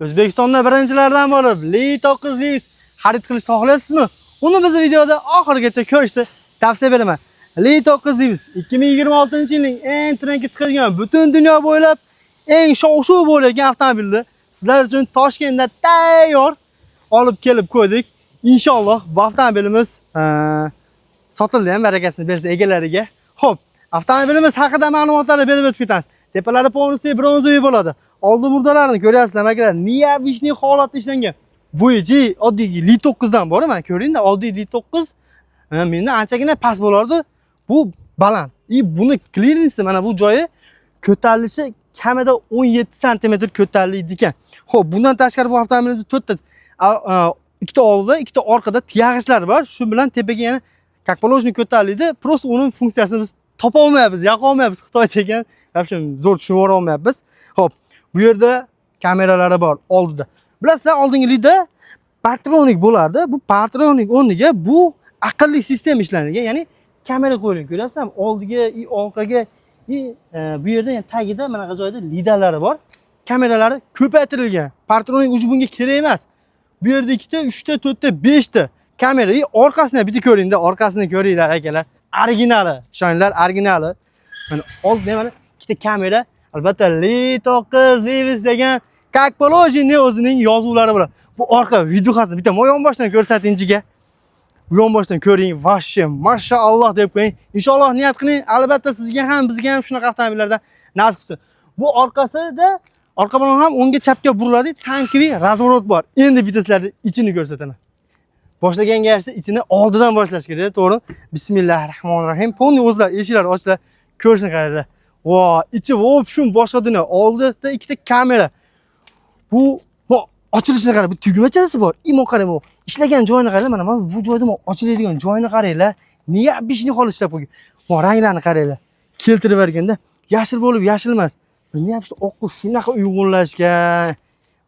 O'zbekistonda birinchilardan bo'lib Li900 xarid qilishni xohlayapsizmi? Uni biz videoda oxirigacha ko'rishni tavsiya beraman. Li900 2026-yilning eng trendga chiqadigan, butun dunyo bo'ylab eng shov-shuv bo'lgan avtomobilni sizlar uchun Toshkentda tayyor olib kelib qo'ydik. Inshaalloh bu avtomobilimiz sotildi ham, barakasini bersa egalariga. Xo'p, avtomobilimiz haqida ma'lumotlarni berib o'tib ketamiz. Tepalari polniy bronzoviy bo'ladi. Oldi murdalarini ko'ryapsizlar, akalar. Neobishniy holatda ishlangan. Bu ichi oddiy Li9 dan bor, mana ko'ringda, oddiy Li9 menda anchagina past bo'lardi. Bu baland. Buni klirinsi mana bu joyi ko'tarilishi kamida 17 sm ko'tariladi ekan. Xo'p, bundan tashqari bu avtomobilda 4 ta ikkita oldida, ikkita orqada tiyag'ichlar bor. Shu bilan tepaga yana как положено ko'tariladi. Просто uning funksiyasini biz topa olmayapmiz, yoqa olmayapmiz. Xitoycha ekan. Hapshim zo'r tushunib olmayapmiz. Xo'p, bu yerda kameralari bor oldida. Bilasizlar, oldingida Partronik bo'lardi. Bu Partronik o'rniga bu aqlli sistema ishlangan. Ya'ni kamera qo'yilgan. Ko'ryapsizmi? Oldiga, orqaga, bu yerda yana tagida mana bu joyda lidalari bor. Kameralari ko'paytirilgan. Partronik uji bunga kerak emas. Bu yerda 2 ta, 3 ta, 4 ta, 5 ta kamera. Orqasini bitta ko'ringda, orqasini ko'ringlar akalar. Originali, ishoninglar, originali. Mana oldida mana ikkita kamera, albatta Li900 degan как положено o'zining yozuvlari bilan. Bu orqa videoxasini bitta yonboshdan ko'rsatinchiga. Bu yonboshdan ko'ring, vashshe, mashalloh deb qo'ying. Inshaalloh niyat qiling, albatta sizga ham, bizga ham shunaqa avtomobillardan nasib qilsin. Bu orqasida orqa bilan ham o'ngga chapga buriladi, tankiy razvorot bor. Endi bitta sizlarga ichini ko'rsataman. Boshlaganga yarasha ichini oldidan boshlash kerak, to'g'ri? Bismillahirrohmanirrohim. Ponni o'zlar eshiklar ochlar, ko'rishni qaranglar. Vo, ichi vobshum boshqa dunyo. Oldida ikkita kamera. Bu ochilishini qarang, bu tugmachasi bor. Imo qarang, bu ishlagan joyini qarang, mana bu joyda ochiladigan joyini qaranglar. Neobishniy holat ishlab qo'ygan. Bu ranglarni qaranglar. Keltirib berganda yashil bo'lib yashil emas. Neobishniy oqqa shunaqa uyg'unlashgan.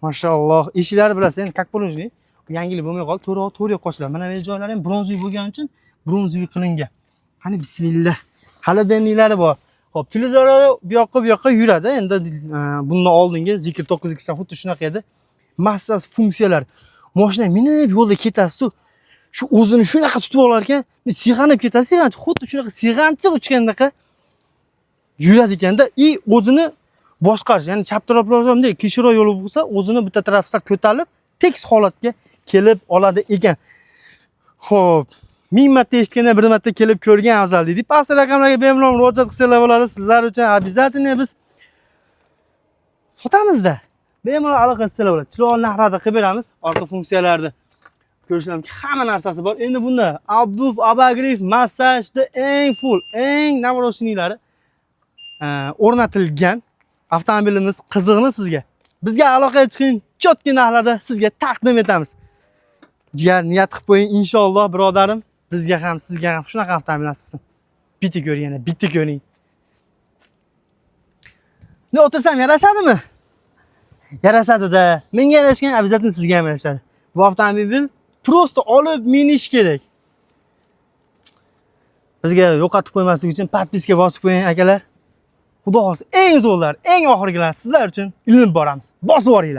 Mashalloh. Eshiklari bilasizlar, endi как положено. Yangilik bo'lmay qoldi, to'g'ri qo'shiladi. Mana bu joylari ham bronzoviy bo'lgani uchun bronzoviy qilingan. Qani bismillah. Xolodilniklari bor. Xo'p, televizorlar bu yoqqa yuradi. Endi bundan oldingi Zikr 9X dan xuddi shunaqa edi. Massas funksiyalar. Mashina minib yo'lda ketasiz, shu o'zini shunaqa tutib olar ekan, sig'anib ketasiz, xuddi shunaqa sig'anchiq uchgandaqa yuradi ekanda, o'zini boshqarish, ya'ni chap taraflardan kishiro yo'li bo'lsa, o'zini bitta tarafdan ko'tarilib, tekis holatga kelib oladi ekan. Xo'p, 1000 marta eshitganda 1 marta kelib ko'rgan afzal deydi. Past raqamlarga bemalol murojaat qilsanglar bo'ladi. Sizlar uchun обязательно biz sotamizda. Bemalol aloqa qilsanglar bo'ladi. Chiroyli narxlarda qilib beramiz. Orqa funksiyalarni ko'rishlarga hamma narsasi bor. Endi bunda obduf, abagriff, massajda eng full, eng navroshinilari o'rnatilgan. Avtomobilimiz qiziqmi sizga? Bizga aloqaga chiqing, chotki narxlarda sizga taqdim etamiz. Jigar niyat qilib qo'ying, inshaalloh birodarim, bizga ham, sizga ham shunaqa avtomobil nasib qilsin. Bitta ko'ring, bitta ko'ring. Ne o'tirsam yarashadimi? Yarashadi-da. Menga yarashgan, обязательно sizga ham yarashadi. Bu avtomobil prosta olib minish kerak. Bizga yo'qotib qo'ymaslik uchun podpiska bosib qo'ying akalar. Xudo xolsa eng zo'rlar, eng oxirgilar sizlar uchun ilinib boramiz. Bosib boringlar.